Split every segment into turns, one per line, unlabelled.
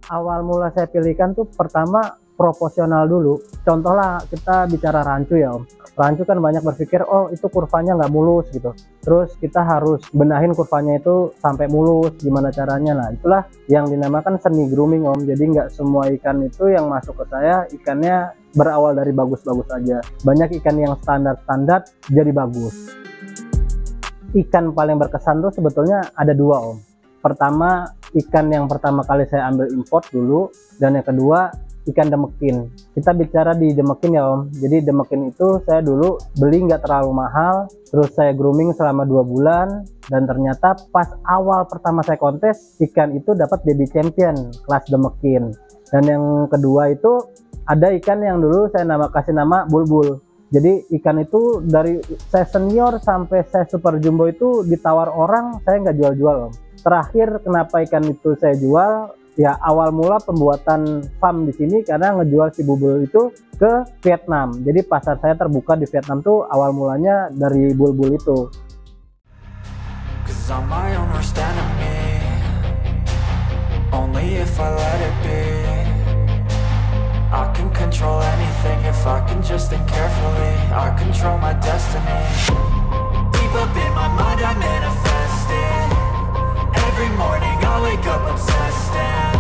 Awal mula saya pilihkan tuh pertama proporsional dulu. Contoh lah kita bicara rancu ya Om. Rancu kan banyak berpikir, oh itu kurvanya nggak mulus gitu. Terus kita harus benahin kurvanya itu sampai mulus, gimana caranya. Nah itulah yang dinamakan seni grooming Om. Jadi nggak semua ikan itu yang masuk ke saya, ikannya berawal dari bagus-bagus aja. Banyak ikan yang standar-standar jadi bagus. Ikan paling berkesan tuh sebetulnya ada dua Om. Pertama, ikan yang pertama kali saya ambil import dulu, dan yang kedua ikan demekin. Kita bicara di demekin ya Om. Jadi demekin itu saya dulu beli nggak terlalu mahal, terus saya grooming selama 2 bulan, dan ternyata pas awal pertama saya kontes, ikan itu dapat baby champion kelas demekin. Dan yang kedua itu ada ikan yang dulu saya kasih nama bulbul. Jadi ikan itu dari saya senior sampai saya super jumbo itu ditawar orang, saya nggak jual-jual Om. Terakhir kenapa ikan itu saya jual, ya awal mula pembuatan farm di sini karena ngejual si bulbul itu ke Vietnam. Jadi pasar saya terbuka di Vietnam tuh awal mulanya dari bulbul itu.
I can control anything if I can just think carefully. I control my destiny. Deep up in my mind I manifest it. Every morning I wake up obsessed, and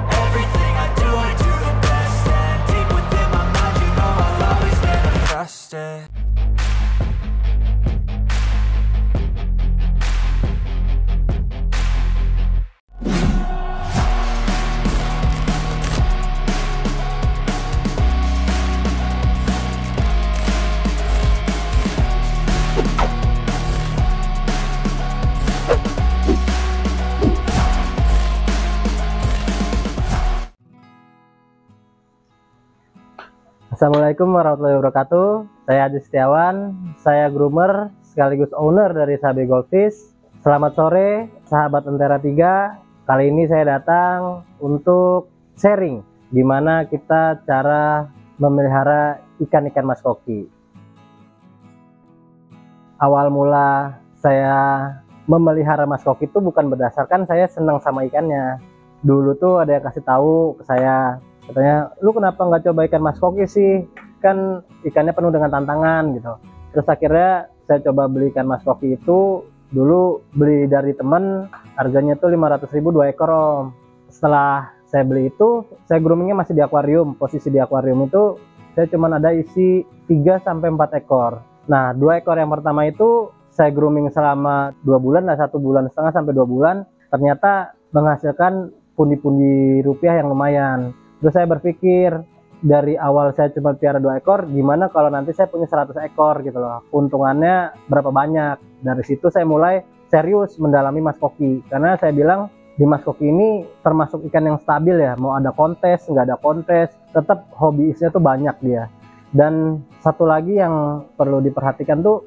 everything I do the best. And deep within my mind you know I'll always manifest it.
Assalamualaikum warahmatullahi wabarakatuh. Saya Adi Setiawan, saya groomer sekaligus owner dari Sabi Goldfish. Selamat sore sahabat Lentera 3. Kali ini saya datang untuk sharing gimana kita cara memelihara ikan-ikan mas koki. Awal mula saya memelihara mas koki itu bukan berdasarkan saya senang sama ikannya. Dulu tuh ada yang kasih tahu ke saya, katanya, lu kenapa nggak coba ikan mas koki sih? Kan ikannya penuh dengan tantangan gitu. Terus akhirnya saya coba beli ikan mas koki itu. Dulu beli dari temen, harganya tuh 500.000 2 ekor Om. Setelah saya beli itu, saya groomingnya masih di akuarium. Posisi di akuarium itu saya cuma ada isi 3-4 ekor. Nah 2 ekor yang pertama itu saya grooming selama 2 bulan lah, 1,5 bulan sampai 2 bulan. Ternyata menghasilkan pundi-pundi rupiah yang lumayan. Terus saya berpikir, dari awal saya cuma piara 2 ekor, gimana kalau nanti saya punya 100 ekor gitu loh. Untungannya berapa banyak. Dari situ saya mulai serius mendalami mas koki. Karena saya bilang, di mas koki ini termasuk ikan yang stabil ya. Mau ada kontes, nggak ada kontes, tetap hobiisnya tuh banyak dia. Dan satu lagi yang perlu diperhatikan tuh,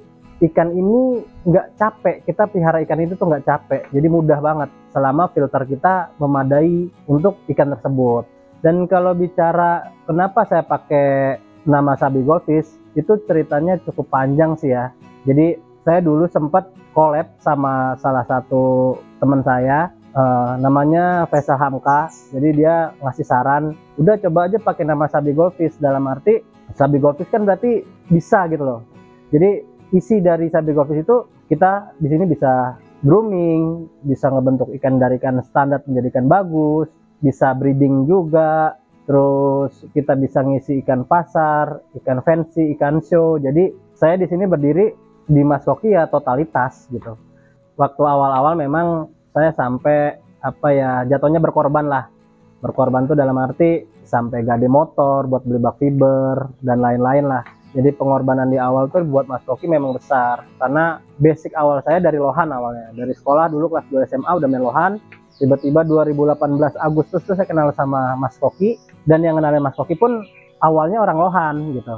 ikan ini nggak capek. Kita pelihara ikan itu tuh nggak capek. Jadi mudah banget selama filter kita memadai untuk ikan tersebut. Dan kalau bicara kenapa saya pakai nama Sabi Goldfish, itu ceritanya cukup panjang sih ya. Jadi saya dulu sempat collab sama salah satu teman saya, namanya Faisal Hamka. Jadi dia ngasih saran, udah coba aja pakai nama Sabi Goldfish. Dalam arti Sabi Goldfish kan berarti bisa gitu loh. Jadi isi dari Sabi Goldfish itu kita di sini bisa grooming, bisa ngebentuk ikan dari ikan standar menjadi ikan bagus, bisa breeding juga, terus kita bisa ngisi ikan pasar, ikan fancy, ikan show. Jadi saya di sini berdiri di mas koki ya totalitas gitu. Waktu awal-awal memang saya sampai jatuhnya berkorban lah. Berkorban tuh dalam arti sampai gade motor buat beli bak fiber dan lain-lain lah. Jadi pengorbanan di awal tuh buat mas koki memang besar, karena basic awal saya dari lohan awalnya. Dari sekolah dulu kelas 2 SMA udah main lohan. Tiba-tiba 2018 Agustus tuh saya kenal sama mas koki, dan yang kenalin mas koki pun awalnya orang lohan gitu.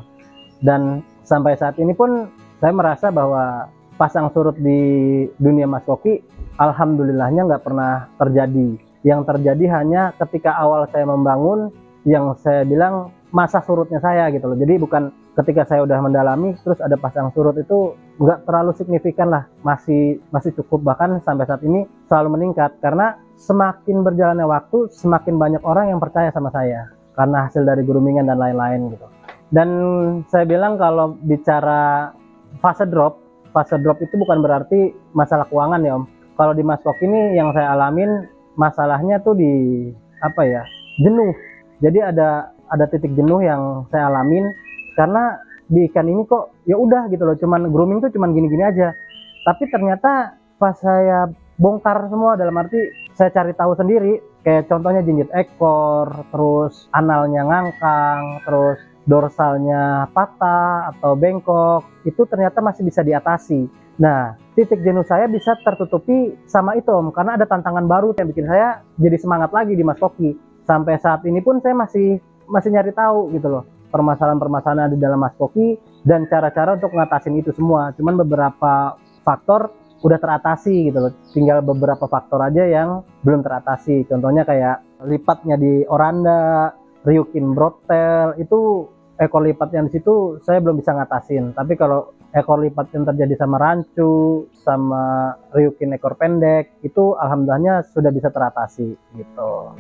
Dan sampai saat ini pun saya merasa bahwa pasang surut di dunia mas koki alhamdulillahnya nggak pernah terjadi. Yang terjadi hanya ketika awal saya membangun, yang saya bilang masa surutnya saya gitu loh. Jadi bukan ketika saya udah mendalami terus ada pasang surut, itu nggak terlalu signifikan lah, masih cukup, bahkan sampai saat ini selalu meningkat. Karena semakin berjalannya waktu, semakin banyak orang yang percaya sama saya karena hasil dari groomingan dan lain-lain gitu. Dan saya bilang kalau bicara fase drop itu bukan berarti masalah keuangan ya Om. Kalau di Mas Kok ini yang saya alamin masalahnya tuh di jenuh. Jadi ada titik jenuh yang saya alamin karena di ikan ini kok ya udah gitu loh, cuman grooming tuh cuman gini-gini aja. Tapi ternyata pas saya bongkar semua, dalam arti saya cari tahu sendiri, kayak contohnya jinjit ekor, terus analnya ngangkang, terus dorsalnya patah atau bengkok, itu ternyata masih bisa diatasi. Nah, titik jenuh saya bisa tertutupi sama itu Om, karena ada tantangan baru yang bikin saya jadi semangat lagi di Mas Koki. Sampai saat ini pun saya masih nyari tahu gitu loh, permasalahan-permasalahan di dalam Mas Koki dan cara-cara untuk ngatasin itu semua. Cuman beberapa faktor udah teratasi gitu loh, tinggal beberapa faktor aja yang belum teratasi. Contohnya kayak lipatnya di oranda, Ryukin brotel, itu ekor lipat yang di situ saya belum bisa ngatasin. Tapi kalau ekor lipat yang terjadi sama rancu, sama Ryukin ekor pendek, itu alhamdulillahnya sudah bisa teratasi gitu.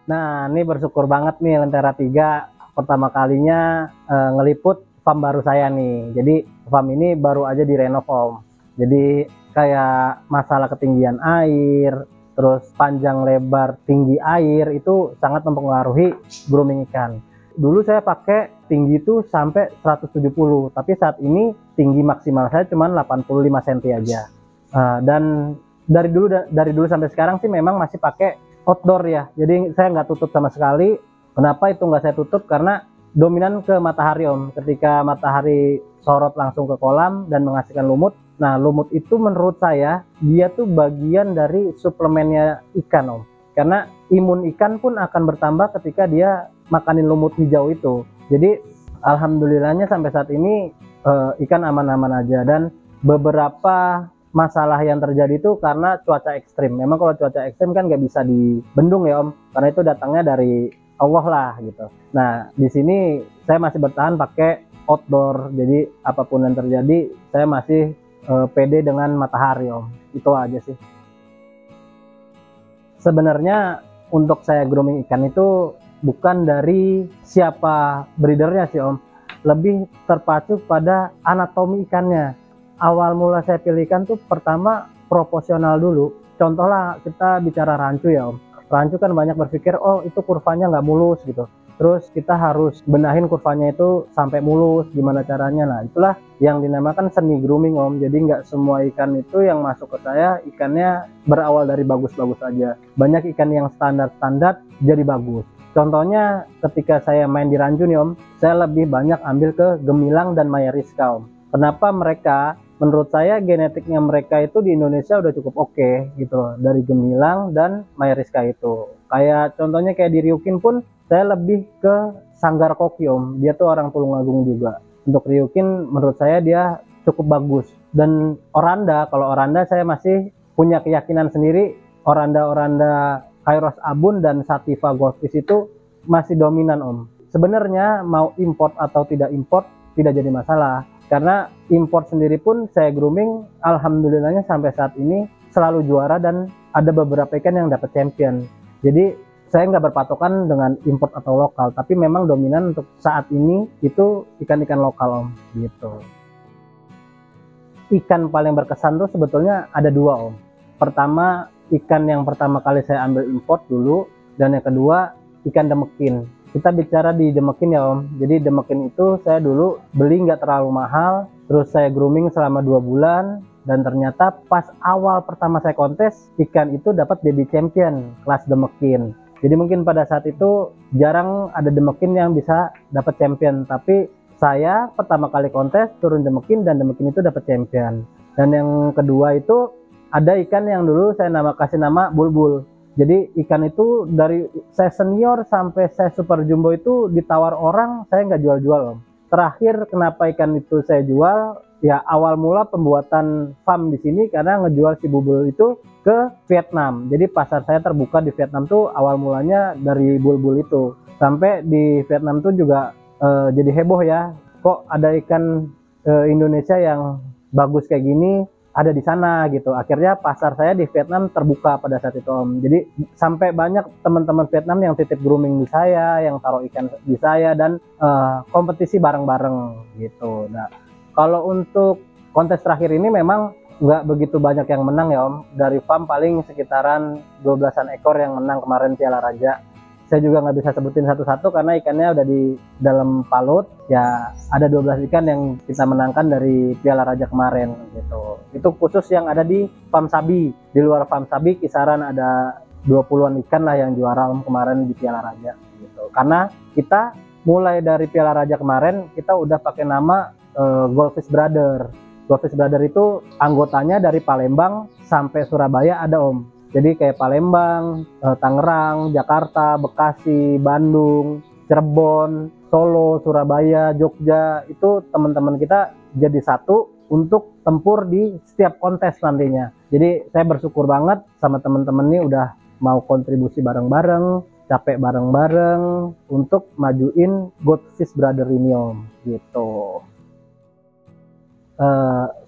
Nah, ini bersyukur banget nih Lentera 3 pertama kalinya ngeliput farm baru saya nih. Jadi farm ini baru aja direnov Om. Jadi kayak masalah ketinggian air, terus panjang lebar tinggi air itu sangat mempengaruhi grooming ikan. Dulu saya pakai tinggi itu sampai 170, tapi saat ini tinggi maksimal saya cuma 85 cm aja. Dan dari dulu sampai sekarang sih memang masih pakai outdoor ya, jadi saya nggak tutup sama sekali. Kenapa itu nggak saya tutup? Karena dominan ke matahari Om. Ketika matahari sorot langsung ke kolam dan menghasilkan lumut, nah lumut itu menurut saya dia tuh bagian dari suplemennya ikan Om, karena imun ikan pun akan bertambah ketika dia makanin lumut hijau itu. Jadi alhamdulillahnya sampai saat ini ikan aman-aman aja. Dan beberapa masalah yang terjadi itu karena cuaca ekstrim. Memang kalau cuaca ekstrim kan nggak bisa dibendung ya Om, karena itu datangnya dari Allah lah gitu. Nah di sini saya masih bertahan pakai outdoor, jadi apapun yang terjadi saya masih pede dengan matahari Om. Itu aja sih. Sebenarnya untuk saya grooming ikan itu bukan dari siapa breedernya sih Om, lebih terpacu pada anatomi ikannya. Awal mula saya pilih ikan tuh pertama proporsional dulu. Contoh lah kita bicara rancu ya Om. Rancu kan banyak berpikir oh itu kurvanya nggak mulus gitu. Terus kita harus benahin kurvanya itu sampai mulus, gimana caranya. Nah itulah yang dinamakan seni grooming Om. Jadi nggak semua ikan itu yang masuk ke saya ikannya berawal dari bagus-bagus aja. Banyak ikan yang standar-standar jadi bagus. Contohnya ketika saya main di rancu nih Om, saya lebih banyak ambil ke gemilang dan mayeriska Om. Kenapa mereka? Menurut saya genetiknya mereka itu di Indonesia udah cukup oke gitu loh, dari gemilang dan mayeriska itu. Kayak contohnya kayak di Ryukin pun saya lebih ke Sanggar Koki Om. Dia tuh orang Tulungagung juga. Untuk Ryukin menurut saya dia cukup bagus. Dan oranda, kalau oranda saya masih punya keyakinan sendiri, oranda Kairos Abun dan Sativa Goldfish itu masih dominan Om. Sebenarnya mau import atau tidak import tidak jadi masalah. Karena import sendiri pun saya grooming, alhamdulillahnya sampai saat ini selalu juara dan ada beberapa ikan yang dapat champion. Jadi saya nggak berpatokan dengan import atau lokal, tapi memang dominan untuk saat ini itu ikan-ikan lokal Om. Gitu. Ikan paling berkesan tuh sebetulnya ada dua Om. Pertama, ikan yang pertama kali saya ambil import dulu, dan yang kedua ikan demekin. Kita bicara di demekin ya Om. Jadi demekin itu saya dulu beli nggak terlalu mahal, terus saya grooming selama 2 bulan, dan ternyata pas awal pertama saya kontes, ikan itu dapat baby champion kelas demekin. Jadi mungkin pada saat itu jarang ada demekin yang bisa dapat champion, tapi saya pertama kali kontes turun demekin dan demekin itu dapat champion. Dan yang kedua itu ada ikan yang dulu saya kasih nama bulbul. Jadi ikan itu dari saya senior sampai saya super jumbo itu ditawar orang, saya nggak jual-jual Om. Terakhir kenapa ikan itu saya jual, ya awal mula pembuatan farm di sini karena ngejual si bulbul itu ke Vietnam. Jadi pasar saya terbuka di Vietnam tuh awal mulanya dari bulbul itu. Sampai di Vietnam tuh juga jadi heboh ya. Kok ada ikan Indonesia yang bagus kayak gini ada di sana gitu. Akhirnya pasar saya di Vietnam terbuka pada saat itu Om. Jadi sampai banyak teman-teman Vietnam yang titip grooming di saya, yang taruh ikan di saya, dan kompetisi bareng-bareng gitu. Nah, kalau untuk kontes terakhir ini memang nggak begitu banyak yang menang ya Om. Dari farm paling sekitaran 12-an ekor yang menang kemarin Piala Raja. Saya juga nggak bisa sebutin satu-satu karena ikannya udah di dalam palut. Ya ada 12 ikan yang kita menangkan dari Piala Raja kemarin gitu. Itu khusus yang ada di farm Sabi. Di luar farm Sabi kisaran ada 20-an ikan lah yang juara Om kemarin di Piala Raja gitu. Karena kita mulai dari Piala Raja kemarin kita udah pakai nama Goldfish Brother. Goldfish Brother itu anggotanya dari Palembang sampai Surabaya ada Om. Jadi kayak Palembang, Tangerang, Jakarta, Bekasi, Bandung, Cirebon, Solo, Surabaya, Jogja, itu teman-teman kita jadi satu untuk tempur di setiap kontes nantinya. Jadi saya bersyukur banget sama teman-teman ini udah mau kontribusi bareng-bareng, capek bareng-bareng untuk majuin Goldfish Brother ini Om, gitu.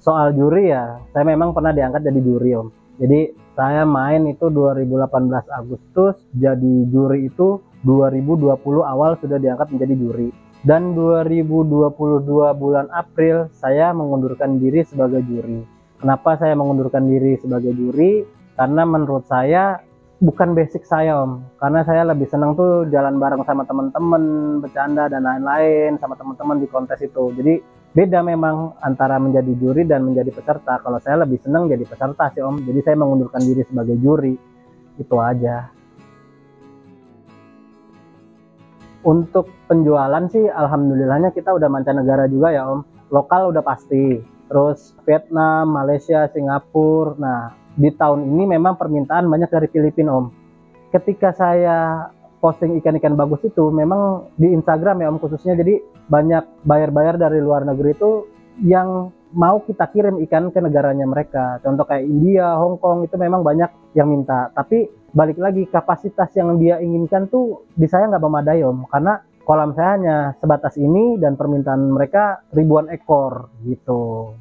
Soal juri ya, saya memang pernah diangkat jadi juri Om. Jadi saya main itu 2018 Agustus, jadi juri itu 2020 awal sudah diangkat menjadi juri. Dan 2022 bulan April saya mengundurkan diri sebagai juri. Kenapa saya mengundurkan diri sebagai juri? Karena menurut saya bukan basic saya Om. Karena saya lebih senang tuh jalan bareng sama teman-teman, bercanda dan lain-lain sama teman-teman di kontes itu. Jadi beda memang antara menjadi juri dan menjadi peserta. Kalau saya lebih senang jadi peserta sih Om. Jadi saya mengundurkan diri sebagai juri. Itu aja. Untuk penjualan sih alhamdulillahnya kita udah mancanegara juga ya Om. Lokal udah pasti. Terus Vietnam, Malaysia, Singapura. Nah, di tahun ini memang permintaan banyak dari Filipina Om. Ketika saya posting ikan-ikan bagus itu memang di Instagram ya Om khususnya, jadi banyak bayar-bayar dari luar negeri itu yang mau kita kirim ikan ke negaranya mereka. Contoh kayak India, Hong Kong itu memang banyak yang minta. Tapi balik lagi kapasitas yang dia inginkan tuh di saya nggak memadai Om, karena kolam saya hanya sebatas ini dan permintaan mereka ribuan ekor gitu.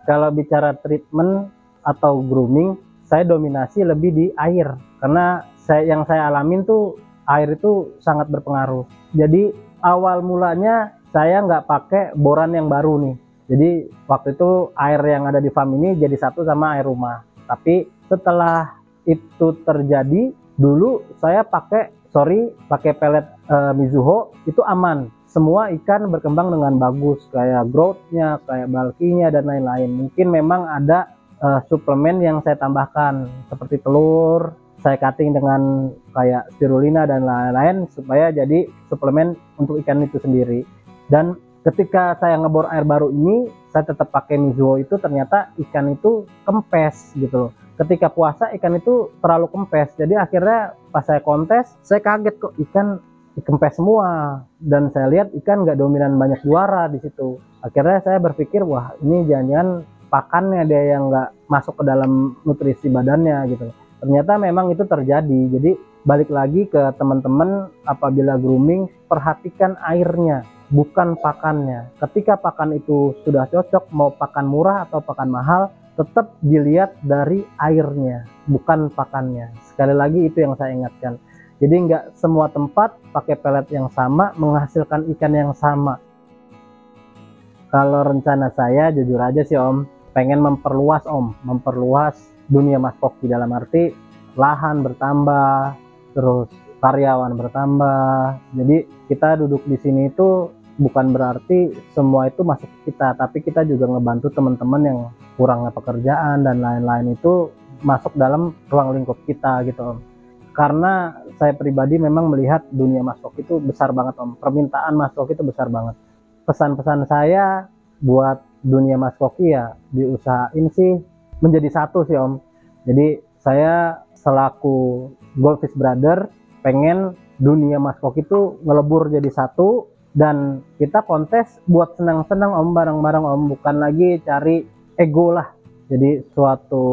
Kalau bicara treatment atau grooming, saya dominasi lebih di air. Karena yang saya alamin tuh air itu sangat berpengaruh. Jadi awal mulanya saya nggak pakai boran yang baru nih. Jadi waktu itu air yang ada di farm ini jadi satu sama air rumah. Tapi setelah itu terjadi, dulu saya pakai pelet Mizuho itu aman. Semua ikan berkembang dengan bagus, kayak growth-nya, kayak bulky-nya, dan lain-lain. Mungkin memang ada suplemen yang saya tambahkan, seperti telur, saya cutting dengan kayak spirulina dan lain-lain, supaya jadi suplemen untuk ikan itu sendiri. Dan ketika saya ngebor air baru ini, saya tetap pakai Mizuho itu, ternyata ikan itu kempes gitu loh. Ketika puasa ikan itu terlalu kempes, jadi akhirnya pas saya kontes, saya kaget kok ikan kempes semua, dan saya lihat ikan nggak dominan banyak juara di situ. Akhirnya saya berpikir, wah ini jangan-jangan pakannya dia yang nggak masuk ke dalam nutrisi badannya gitu. Ternyata memang itu terjadi. Jadi balik lagi ke teman-teman, apabila grooming, perhatikan airnya, bukan pakannya. Ketika pakan itu sudah cocok, mau pakan murah atau pakan mahal, tetap dilihat dari airnya, bukan pakannya. Sekali lagi itu yang saya ingatkan. Jadi nggak semua tempat pakai pelet yang sama menghasilkan ikan yang sama. Kalau rencana saya jujur aja sih Om, pengen memperluas dunia Mas Koki, dalam arti lahan bertambah, terus karyawan bertambah. Jadi kita duduk di sini itu bukan berarti semua itu masuk ke kita, tapi kita juga ngebantu teman-teman yang kurangnya pekerjaan dan lain-lain itu masuk dalam ruang lingkup kita gitu Om. Karena saya pribadi memang melihat dunia Mas Koki itu besar banget Om, permintaan Mas Koki itu besar banget. Pesan-pesan saya buat dunia Mas Koki ya diusahain sih menjadi satu sih Om. Jadi saya selaku Goldfish Brother pengen dunia Mas Koki itu ngelebur jadi satu, dan kita kontes buat senang-senang Om, bareng-bareng Om, bukan lagi cari ego lah. Jadi suatu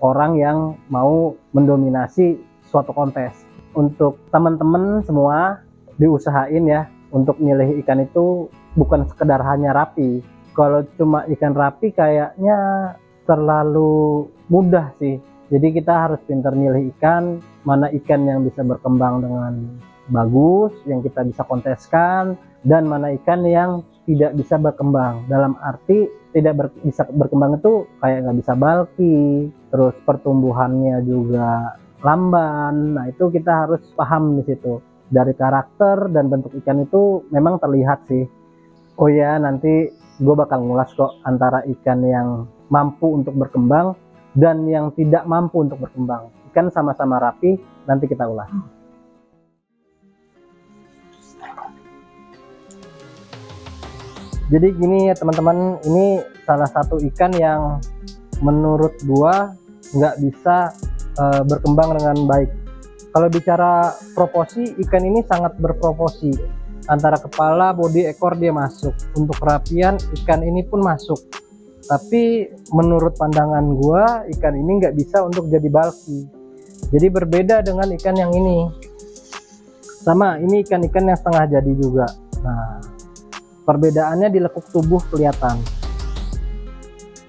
orang yang mau mendominasi suatu kontes. Untuk teman-teman semua diusahain ya untuk milih ikan itu bukan sekedar hanya rapi. Kalau cuma ikan rapi kayaknya terlalu mudah sih. Jadi kita harus pintar milih ikan, mana ikan yang bisa berkembang dengan bagus, yang kita bisa konteskan, dan mana ikan yang tidak bisa berkembang. Dalam arti tidak bisa berkembang itu kayak nggak bisa bulky, terus pertumbuhannya juga lamban. Nah itu kita harus paham di situ. Dari karakter dan bentuk ikan itu memang terlihat sih. Oh ya, nanti gue bakal ngulas kok antara ikan yang mampu untuk berkembang dan yang tidak mampu untuk berkembang. Ikan sama-sama rapi, nanti kita ulas. Jadi gini ya teman-teman, ini salah satu ikan yang menurut gua nggak bisa berkembang dengan baik. Kalau bicara proporsi, ikan ini sangat berproporsi. Antara kepala, bodi, ekor dia masuk. Untuk kerapian, ikan ini pun masuk. Tapi menurut pandangan gua, ikan ini nggak bisa untuk jadi bulky. Jadi berbeda dengan ikan yang ini. Sama, ini ikan-ikan yang setengah jadi juga. Nah, perbedaannya di lekuk tubuh kelihatan.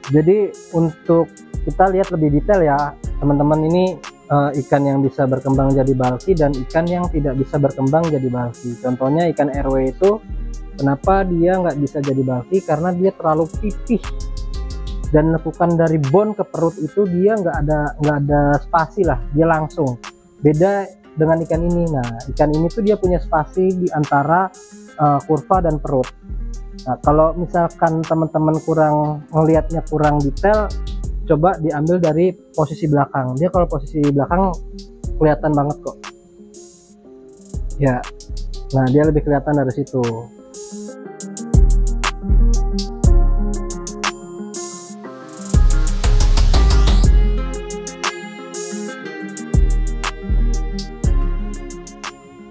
Jadi untuk kita lihat lebih detail ya teman-teman, ini ikan yang bisa berkembang jadi bulky dan ikan yang tidak bisa berkembang jadi bulky. Contohnya ikan RW itu kenapa dia nggak bisa jadi bulky, karena dia terlalu pipih dan lekukan dari bone ke perut itu dia nggak ada spasi lah, dia langsung. Beda dengan ikan ini. Nah ikan ini tuh dia punya spasi di antara kurva dan perut. Nah kalau misalkan teman-teman kurang ngelihatnya kurang detail, coba diambil dari posisi belakang. Dia kalau posisi belakang kelihatan banget kok ya. Nah dia lebih kelihatan dari situ.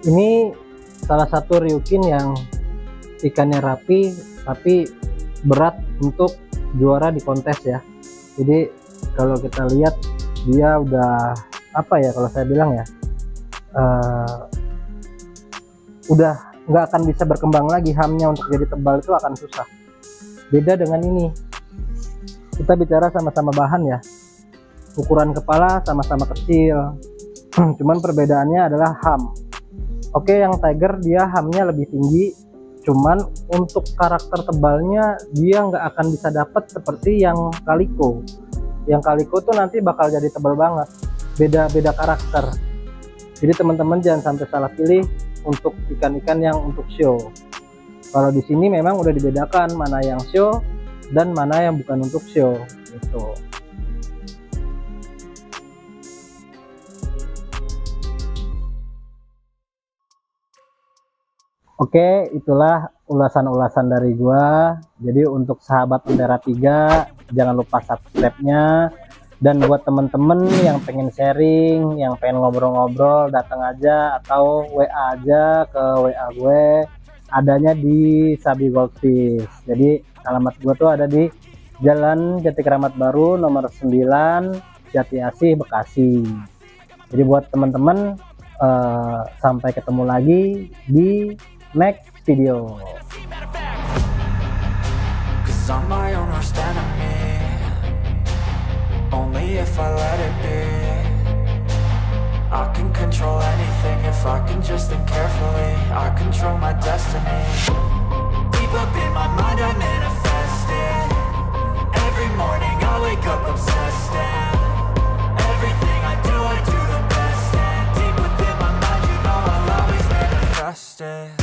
Ini salah satu ryukin yang ikannya rapi tapi berat untuk juara di kontes ya. Jadi kalau kita lihat dia udah apa ya, kalau saya bilang ya udah nggak akan bisa berkembang lagi, hamnya untuk jadi tebal itu akan susah. Beda dengan ini, kita bicara sama-sama bahan ya, ukuran kepala sama-sama kecil, cuman perbedaannya adalah ham. Oke, yang tiger dia hamnya lebih tinggi, cuman untuk karakter tebalnya dia nggak akan bisa dapat seperti yang kaliko. Yang kaliko tuh nanti bakal jadi tebal banget, beda karakter. Jadi teman-teman jangan sampai salah pilih untuk ikan-ikan yang untuk show. Kalau di sini memang udah dibedakan mana yang show dan mana yang bukan untuk show gitu. Oke, itulah ulasan-ulasan dari gua. Jadi untuk sahabat Ondera 3, jangan lupa subscribe-nya. Dan buat temen-temen yang pengen sharing, yang pengen ngobrol-ngobrol, datang aja atau WA aja ke WA gue. Adanya di Sabi Goldfish. Jadi alamat gue tuh ada di Jalan Jati Kramat Baru nomor 9, Jati Asih, Bekasi. Jadi buat teman-teman, sampai ketemu lagi di next video.
Only if I let it be. I can control anything if I can just think carefully. I control my destiny. Deep up in my mind I manifest it. Every morning I wake up obsessed, and everything I do the best. And deep within my mind you know I'll always manifest it.